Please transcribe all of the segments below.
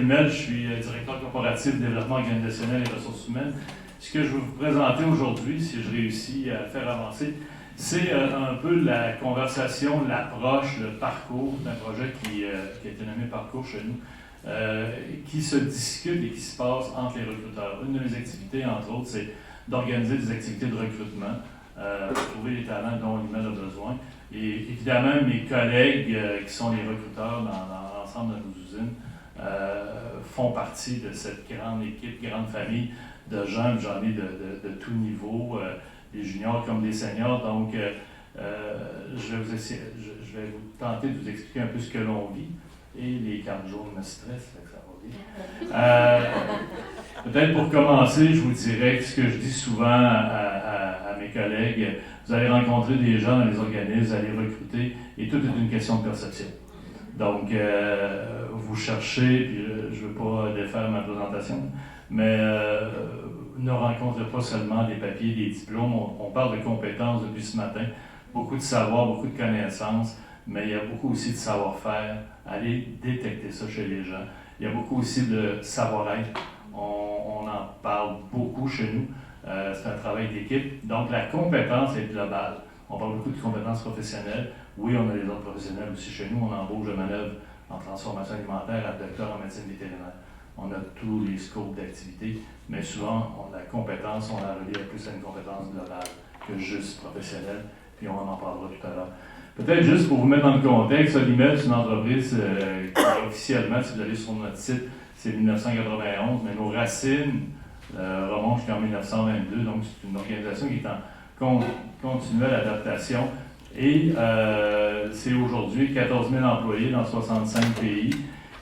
Limel, je suis directeur corporatif de développement organisationnel et ressources humaines. Ce que je vais vous présenter aujourd'hui, si je réussis à le faire avancer, c'est un peu la conversation, l'approche, le parcours d'un projet qui a été nommé Parcours chez nous, qui se discute et qui se passe entre les recruteurs. Une de mes activités, entre autres, c'est d'organiser des activités de recrutement, pour trouver les talents dont l'IMEL a besoin. Et évidemment, mes collègues qui sont les recruteurs dans l'ensemble de nos usines font partie de cette grande équipe, grande famille de gens, j'en ai de tout niveau, des juniors comme des seniors. Donc, je vais vous tenter de vous expliquer un peu ce que l'on vit. Et les cartes jaunes me stressent, ça va bien. Peut-être pour commencer, je vous dirais que ce que je dis souvent à mes collègues, vous allez rencontrer des gens dans les organismes, vous allez recruter, et tout est une question de perception. Donc, vous cherchez, puis je ne veux pas défaire ma présentation, mais ne rencontrez pas seulement des papiers, des diplômes. On parle de compétences depuis ce matin, beaucoup de savoir, beaucoup de connaissances, mais il y a beaucoup aussi de savoir-faire. Allez détecter ça chez les gens. Il y a beaucoup aussi de savoir-être. On en parle beaucoup chez nous. C'est un travail d'équipe. Donc, la compétence est globale. On parle beaucoup de compétences professionnelles. Oui, on a des autres professionnels aussi chez nous. On embauche de manœuvre en transformation alimentaire à docteur en médecine vétérinaire. On a tous les scopes d'activité, mais souvent, la compétence, on la relie plus à une compétence globale que juste professionnelle, puis on en parlera tout à l'heure. Peut-être juste pour vous mettre dans le contexte, Olimel, c'est une entreprise qui officiellement, si vous allez sur notre site, c'est 1991, mais nos racines remontent jusqu'en 1922, donc c'est une organisation qui est en continuelle adaptation. Et c'est aujourd'hui 14 000 employés dans 65 pays.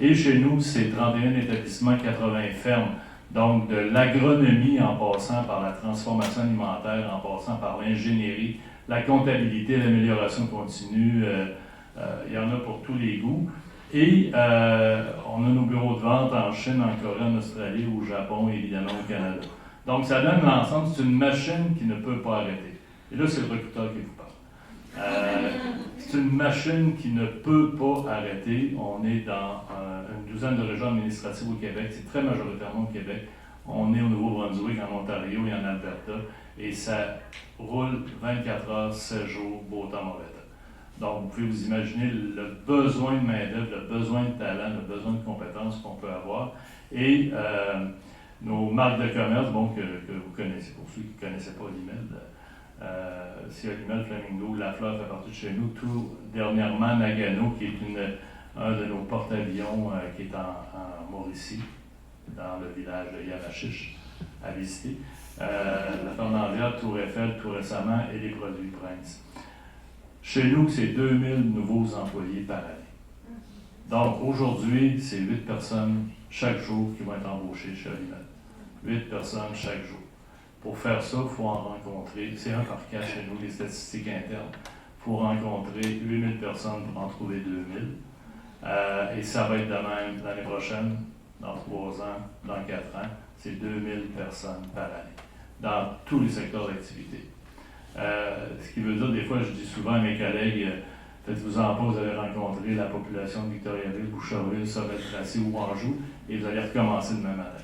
Et chez nous, c'est 31 établissements, 80 fermes. Donc, de l'agronomie en passant par la transformation alimentaire, en passant par l'ingénierie, la comptabilité, l'amélioration continue, il y en a pour tous les goûts. Et on a nos bureaux de vente en Chine, en Corée, en Australie, au Japon et évidemment au Canada. Donc, ça donne l'ensemble, c'est une machine qui ne peut pas arrêter. Et là, c'est le recruteur qui vous parle. C'est une machine qui ne peut pas arrêter. On est dans une douzaine de régions administratives au Québec. C'est très majoritairement au Québec. On est au Nouveau-Brunswick, en Ontario et en Alberta. Et ça roule 24 heures, 7 jours, beau temps, mauvais temps. Donc, vous pouvez vous imaginer le besoin de main-d'œuvre, le besoin de talent, le besoin de compétences qu'on peut avoir. Et nos marques de commerce, bon, que vous connaissez, pour ceux qui ne connaissaient pas l'email, c'est Olimel, Flamingo, La Fleur fait partie de chez nous. Tout dernièrement, Nagano, qui est un de nos porte-avions qui est en Mauricie, dans le village de Yamachiche, à visiter. La ferme d'Anvers, Tour Eiffel, tout récemment, et les produits Prince. Chez nous, c'est 2000 nouveaux employés par année. Donc, aujourd'hui, c'est 8 personnes chaque jour qui vont être embauchées chez Olimel. 8 personnes chaque jour. Pour faire ça, il faut en rencontrer, c'est un par cas chez nous, les statistiques internes. Il faut rencontrer 8000 personnes pour en trouver 2000. Et ça va être de même l'année prochaine, dans 3 ans, dans 4 ans. C'est 2000 personnes par année, dans tous les secteurs d'activité. Ce qui veut dire, des fois, je dis souvent à mes collègues, faites-vous-en pas, vous allez rencontrer la population de Victoriaville, Boucherville, Sorel-Tracy ou Anjou, et vous allez recommencer demain matin.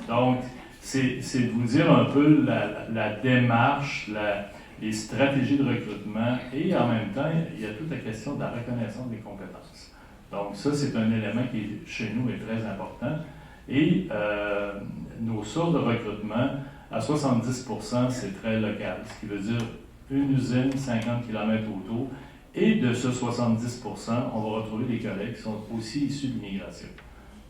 Donc, c'est de vous dire un peu la démarche, les stratégies de recrutement, et en même temps, il y a toute la question de la reconnaissance des compétences. Donc ça, c'est un élément qui, chez nous, est très important. Et nos sources de recrutement, à 70%, c'est très local, ce qui veut dire une usine, 50 km autour, et de ce 70%, on va retrouver des collègues qui sont aussi issus de l'immigration.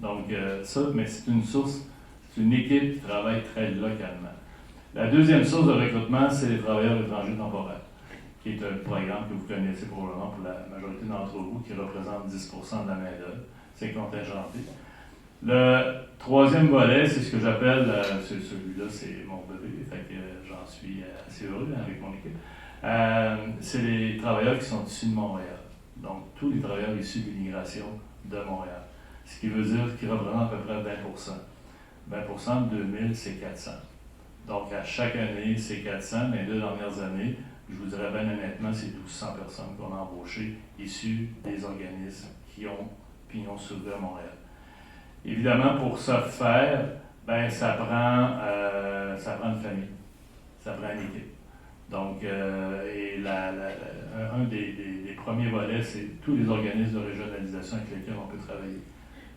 Donc ça, mais c'est une source. C'est une équipe qui travaille très localement. La deuxième source de recrutement, c'est les travailleurs étrangers temporaires, qui est un programme que vous connaissez probablement pour la majorité d'entre vous, qui représente 10% de la main-d'œuvre. C'est contingenté. Le troisième volet, c'est ce que j'appelle, celui-là, c'est mon bébé, fait que j'en suis assez heureux avec mon équipe. C'est les travailleurs qui sont issus de Montréal. Donc, tous les travailleurs issus de l'immigration de Montréal. Ce qui veut dire qu'ils représentent à peu près 20%. 20% de 2000, c'est 400. Donc, à chaque année, c'est 400, mais les 2 dernières années, je vous dirais bien honnêtement, c'est 1200 personnes qu'on a embauchées issues des organismes qui ont pignon sur rue à Montréal. Évidemment, pour ce faire, ben, ça prend une famille, ça prend une équipe. Donc, un des premiers volets, c'est tous les organismes de régionalisation avec lesquels on peut travailler.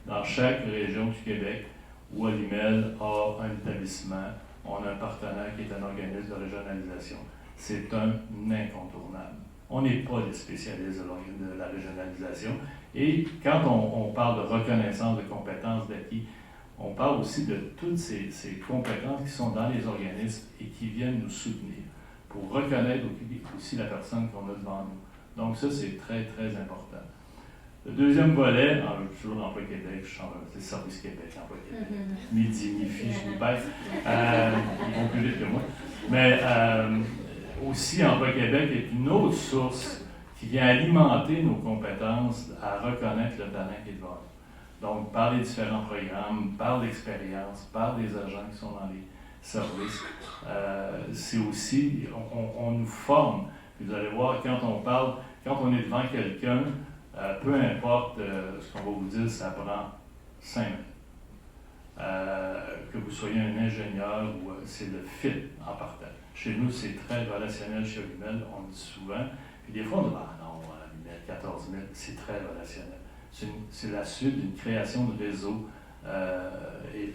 Dans chaque région du Québec où Olimel a un établissement, on a un partenaire qui est un organisme de régionalisation. C'est un incontournable. On n'est pas des spécialistes de la régionalisation. Et quand on parle de reconnaissance de compétences d'acquis, on parle aussi de toutes ces compétences qui sont dans les organismes et qui viennent nous soutenir pour reconnaître aussi la personne qu'on a devant nous. Donc ça, c'est très, très important. Le deuxième volet, toujours Emploi Québec, c'est Service Québec, Emploi Québec, Midi, Mifi, je vous baisse, ils vont plus vite que moi. Mais aussi, Emploi Québec est une autre source qui vient alimenter nos compétences à reconnaître le talent qui est devant nous. Donc, par les différents programmes, par l'expérience, par les agents qui sont dans les services, c'est aussi, on nous forme. Vous allez voir, quand on est devant quelqu'un, peu importe ce qu'on va vous dire, ça prend 5 minutes. Que vous soyez un ingénieur ou c'est le fit en partant. Chez nous, c'est très relationnel chez Olimel, on le dit souvent. Puis des fois, on dit, ah non, 14 000, c'est très relationnel. C'est la suite d'une création de réseau et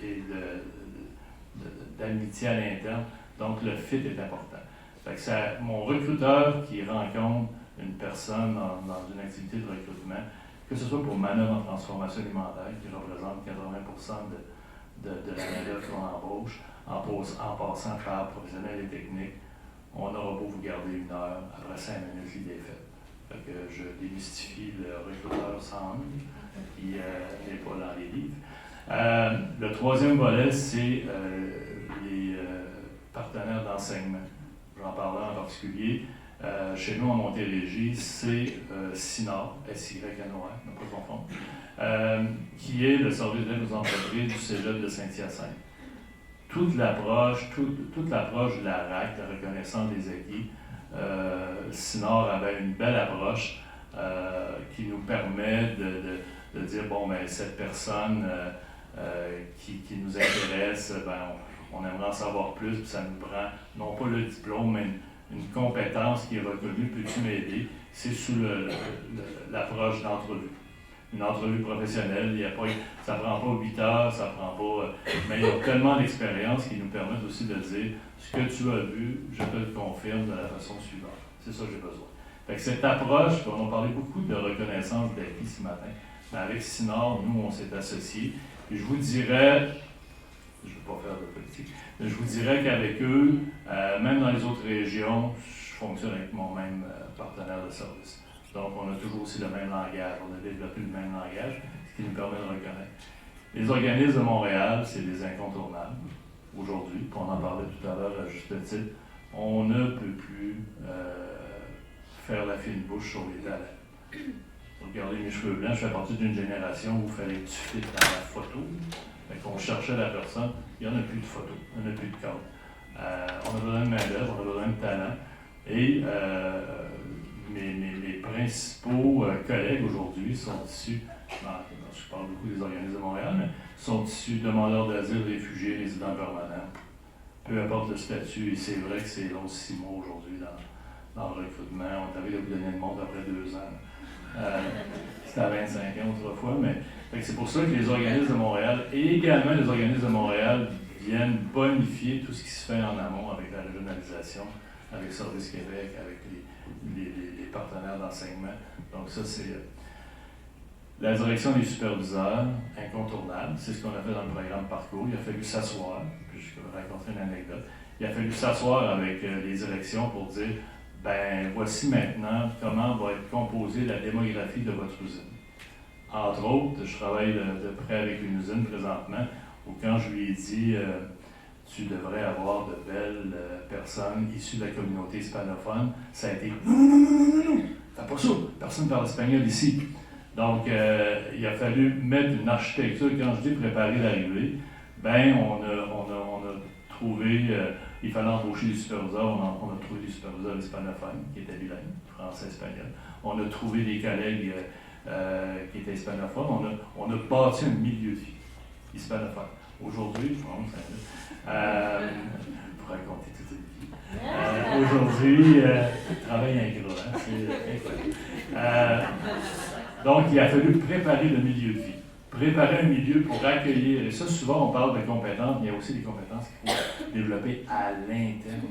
d'amitié à l'interne. Donc, le fit est important. Fait que mon recruteur qui rencontre une personne dans une activité de recrutement, que ce soit pour manœuvre en transformation alimentaire, qui représente 80% de la main-d'œuvre qu'on embauche, en passant par professionnels et techniques, on aura beau vous garder 1 heure, après 5 minutes, l'idée est faite. Fait que je démystifie le recruteur sans lui, qui n'est pas dans les livres. Le troisième volet, c'est les partenaires d'enseignement. J'en parlerai en particulier. Chez nous, en Montérégie, c'est SYNOR, S-Y-N-O-R, ne pas confondre, qui est le service d'aide aux entreprises du Cégep de Saint-Hyacinthe. Toute l'approche de la RAC, la reconnaissance des acquis, SYNOR avait une belle approche qui nous permet de dire, bon, ben, cette personne qui nous intéresse, ben, on aimerait en savoir plus, puis ça nous prend, non pas le diplôme, mais une compétence qui est reconnue, peux-tu m'aider? C'est sous l'approche d'entrevue. Une entrevue professionnelle, ça ne prend pas 8 heures, ça prend pas. Mais il y a tellement d'expérience qui nous permettent aussi de dire ce que tu as vu, je te le confirme de la façon suivante. C'est ça que j'ai besoin. Fait que cette approche, on a parlé beaucoup de reconnaissance d'acquis ce matin, mais avec SYNOR, nous, on s'est associés. Et je vous dirais, je ne veux pas faire de politique, mais je vous dirais qu'avec eux, même dans les autres régions, je fonctionne avec mon même partenaire de service. Donc, on a toujours aussi le même langage, on a développé le même langage, ce qui nous permet de reconnaître. Les organismes de Montréal, c'est des incontournables aujourd'hui, puis on en parlait tout à l'heure à juste titre, on ne peut plus faire la fine bouche sur les talents. Regardez mes cheveux blancs, je fais partie d'une génération où il fallait que tu fites dans la photo. Fait qu'on cherchait la personne, il n'y en a plus de photos, il n'y en a plus de cadre. On a besoin de main-d'œuvre, on a besoin de talent. Et mes principaux collègues aujourd'hui sont issus, je parle beaucoup des organismes de Montréal, mais sont issus demandeurs d'asile, réfugiés, résidents permanents. Peu importe le statut, et c'est vrai que c'est long 6 mois aujourd'hui dans le recrutement. On avait vous donner le monde après 2 ans. C'était à 25 ans autrefois, mais c'est pour ça que les organismes de Montréal et également les organismes de Montréal viennent bonifier tout ce qui se fait en amont avec la régionalisation, avec Service Québec, avec les partenaires d'enseignement. Donc ça, c'est la direction des superviseurs, incontournable. C'est ce qu'on a fait dans le programme Parcours. Il a fallu s'asseoir, puis je vais raconter une anecdote. Il a fallu s'asseoir avec les directions pour dire, ben voici maintenant comment va être composée la démographie de votre usine. Entre autres, je travaille de près avec une usine présentement, où quand je lui ai dit tu devrais avoir de belles personnes issues de la communauté hispanophone, ça a été non, fais pas ça, personne ne parle espagnol ici. Donc, il a fallu mettre une architecture, quand je dis préparer l'arrivée, ben on a trouvé, il fallait embaucher des superviseurs, on a trouvé des superviseurs hispanophones qui étaient bilingues, français-espagnol. On a trouvé des collègues qui étaient hispanophones, on a bâti un milieu de vie. hispanophone. Aujourd'hui, pour raconter toute une vie. Aujourd'hui, travail ingrat, hein, c'est incroyable. Donc, il a fallu préparer le milieu de vie. Préparer un milieu pour accueillir, et ça, souvent, on parle de compétences, mais il y a aussi des compétences qu'il faut développer à l'interne.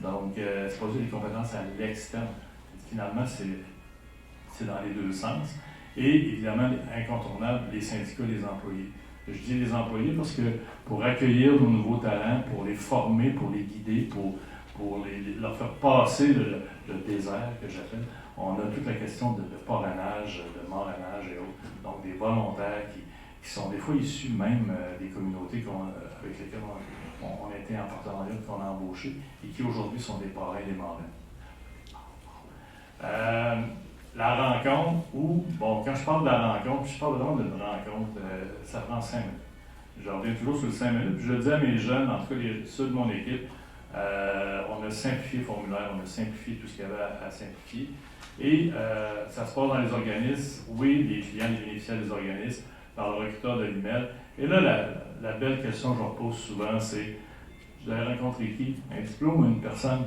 Donc, c'est pas juste des compétences à l'externe. Finalement, c'est dans les deux sens. Et évidemment, incontournable, les syndicats, les employés. Je dis les employés parce que pour accueillir nos nouveaux talents, pour les former, pour les guider, pour leur faire passer le désert, que j'appelle, on a toute la question de parrainage, de marrainage et autres. Donc, des volontaires qui sont des fois issus même des communautés avec lesquelles on a été en partenariat, qu'on a embauchés, et qui aujourd'hui sont des parrains et des marraines. La rencontre, quand je parle de la rencontre, je parle vraiment d'une rencontre, ça prend 5 minutes. Je reviens toujours sur le 5 minutes, puis je le dis à mes jeunes, en tout cas ceux de mon équipe, on a simplifié le formulaire, on a simplifié tout ce qu'il y avait à simplifier. Et ça se passe dans les organismes, oui, les clients, les bénéficiaires des organismes, par le recruteur de l'email. Et là, la belle question que je repose souvent, c'est, je devrais rencontrer qui? Un diplôme ou une personne?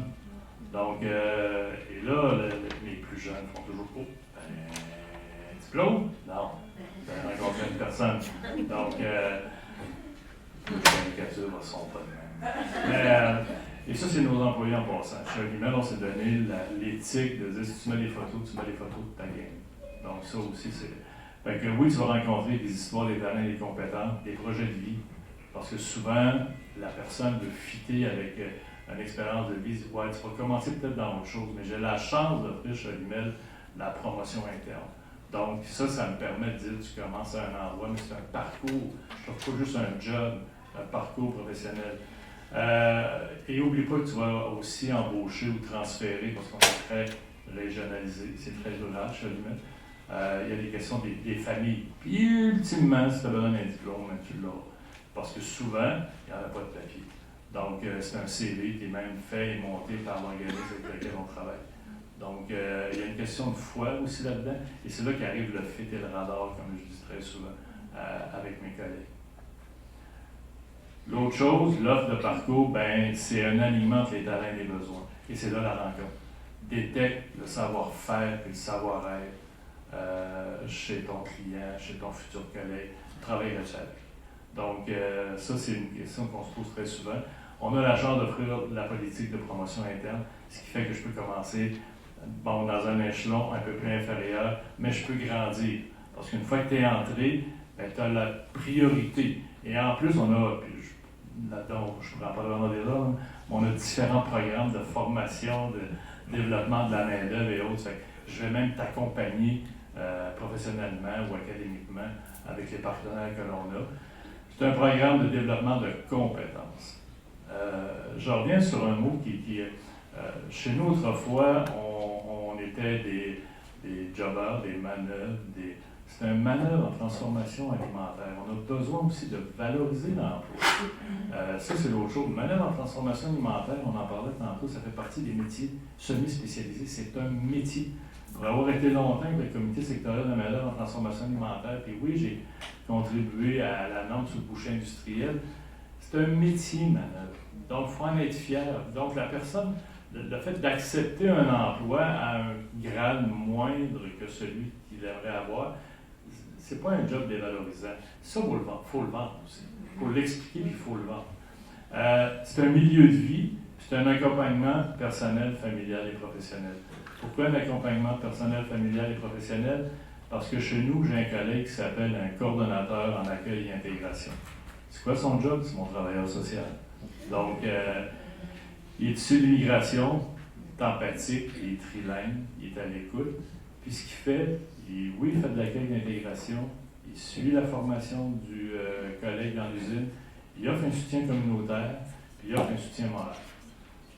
Donc, et là, les plus jeunes font toujours pas. Un diplôme? Non. Rencontrer une personne. Donc, la caricature va son pas de même. Et ça, c'est nos employés en passant. Chez Email, on s'est donné l'éthique de dire si tu mets des photos de ta game. Donc, ça aussi, c'est. Fait que oui, tu vas rencontrer des histoires, des talents, des compétences, des projets de vie. Parce que souvent, la personne veut fitter avec une expérience de vie. Ouais, tu vas commencer peut-être dans autre chose, mais j'ai la chance d'offrir chez Email la promotion interne. Donc, ça me permet de dire tu commences à un endroit, mais c'est un parcours. Je ne trouve pas juste un job, c'est un parcours professionnel. Et n'oublie pas que tu vas aussi embaucher ou transférer, parce qu'on est très régionalisé, c'est très rural chez Limite. Il y a des questions des familles. Puis, ultimement, si tu as besoin d'un diplôme, tu l'as. Parce que souvent, il n'y en a pas de papier. Donc, c'est un CV qui est même fait et monté par l'organisme avec lequel on travaille. Donc, il y a une question de foi aussi là-dedans. Et c'est là qu'arrive le fit et le radar, comme je dis très souvent, avec mes collègues. L'autre chose, l'offre de parcours, c'est un alignement entre les talents et les besoins. Et c'est là la rencontre. Détecte le savoir-faire et le savoir-être chez ton client, chez ton futur collègue. Travaille là-dessus. Donc, ça, c'est une question qu'on se pose très souvent. On a la chance d'offrir la politique de promotion interne, ce qui fait que je peux commencer dans un échelon un peu plus inférieur, mais je peux grandir. Parce qu'une fois que tu es entré, tu as la priorité. Et en plus, on a, là-dedans, je ne prends pas vraiment des ordres, mais on a différents programmes de formation, de développement de la main-d'œuvre et autres. Je vais même t'accompagner professionnellement ou académiquement avec les partenaires que l'on a. C'est un programme de développement de compétences. Je reviens sur un mot qui chez nous, autrefois, on était des jobbers, des manœuvres, c'est un manœuvre en transformation alimentaire. On a besoin aussi de valoriser l'emploi. Ça, c'est l'autre chose. Manœuvre en transformation alimentaire, on en parlait tantôt, ça fait partie des métiers semi-spécialisés. C'est un métier. Pour avoir été longtemps avec le comité sectoriel de manœuvre en transformation alimentaire, puis oui, j'ai contribué à la norme sur le boucher industriel, c'est un métier, manœuvre. Donc, il faut en être fier. Donc, la personne, le fait d'accepter un emploi à un grade moindre que celui qu'il aimerait avoir, c'est pas un job dévalorisant. Ça, il faut le vendre aussi. Il faut l'expliquer, puis il faut le vendre. C'est un milieu de vie, c'est un accompagnement personnel, familial et professionnel. Pourquoi un accompagnement personnel, familial et professionnel? Parce que chez nous, j'ai un collègue qui s'appelle un coordonnateur en accueil et intégration. C'est quoi son job? C'est mon travailleur social. Donc, il est issu de l'immigration, il est empathique, il est trilingue, il est à l'écoute. Puis ce qu'il fait, il fait de l'accueil d'intégration, il suit la formation du collègue dans l'usine, il offre un soutien communautaire, puis il offre un soutien moral.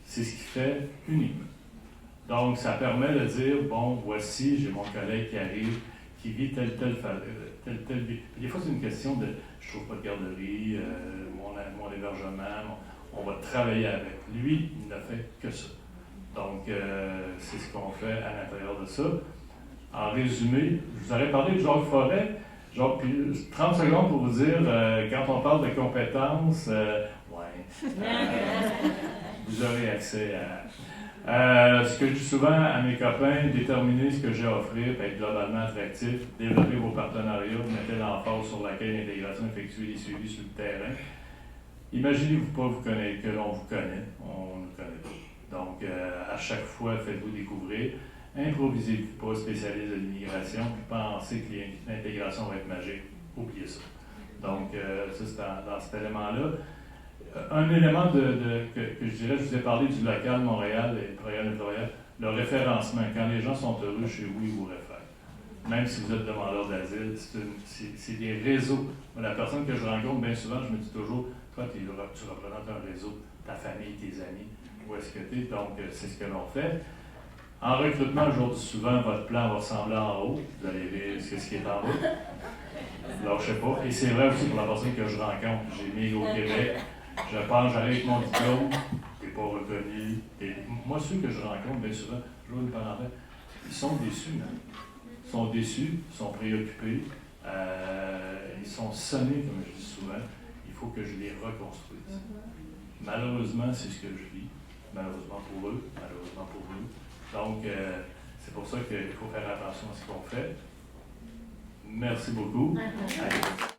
C'est ce qu'il fait uniquement. Donc, ça permet de dire, voici, j'ai mon collègue qui arrive, qui vit telle vie. Des fois, c'est une question de, je trouve pas de garderie, mon hébergement, on va travailler avec. Lui, il n'a fait que ça. Donc, c'est ce qu'on fait à l'intérieur de ça. En résumé, je vous aurais parlé de Jacques Forêt. Genre, puis 30 secondes pour vous dire, quand on parle de compétences, vous aurez accès à... ce que je dis souvent à mes copains, déterminer ce que j'ai à offrir, puis être globalement attractif, développer vos partenariats, mettez l'emphase sur laquelle l'intégration effectuée est suivie sur le terrain. Imaginez-vous pas vous connaître, que l'on vous connaît, on ne connaît pas. Donc, à chaque fois, faites-vous découvrir. Improvisez-vous pas spécialiste de l'immigration, puis pensez que l'intégration va être magique. Oubliez ça. Donc, ça, c'est dans cet élément-là. Un élément que je dirais, je vous ai parlé du local Montréal et Montréal Employeur, le référencement. Quand les gens sont heureux chez vous, ils vous réfèrent. Même si vous êtes demandeur d'asile, c'est des réseaux. La personne que je rencontre bien souvent, je me dis toujours, toi, tu représentes un réseau, ta famille, tes amis, où est-ce que tu es? Donc, c'est ce que l'on fait. En recrutement, aujourd'hui, souvent, votre plan va ressembler en haut. Vous allez voir ce qui est en bas. Lâchez pas. Et c'est vrai aussi pour la personne que je rencontre. J'ai mis au Québec. Je pense, j'arrive avec mon diplôme, je n'ai pas reconnu. Et moi, ceux que je rencontre bien souvent, je vois une parenthèse, ils sont déçus. Hein? Ils sont déçus, ils sont préoccupés, ils sont sonnés, comme je dis souvent. Il faut que je les reconstruise. Malheureusement, c'est ce que je vis. Malheureusement pour eux, malheureusement pour nous. Donc, c'est pour ça qu'il faut faire attention à ce qu'on fait. Merci beaucoup. Allez.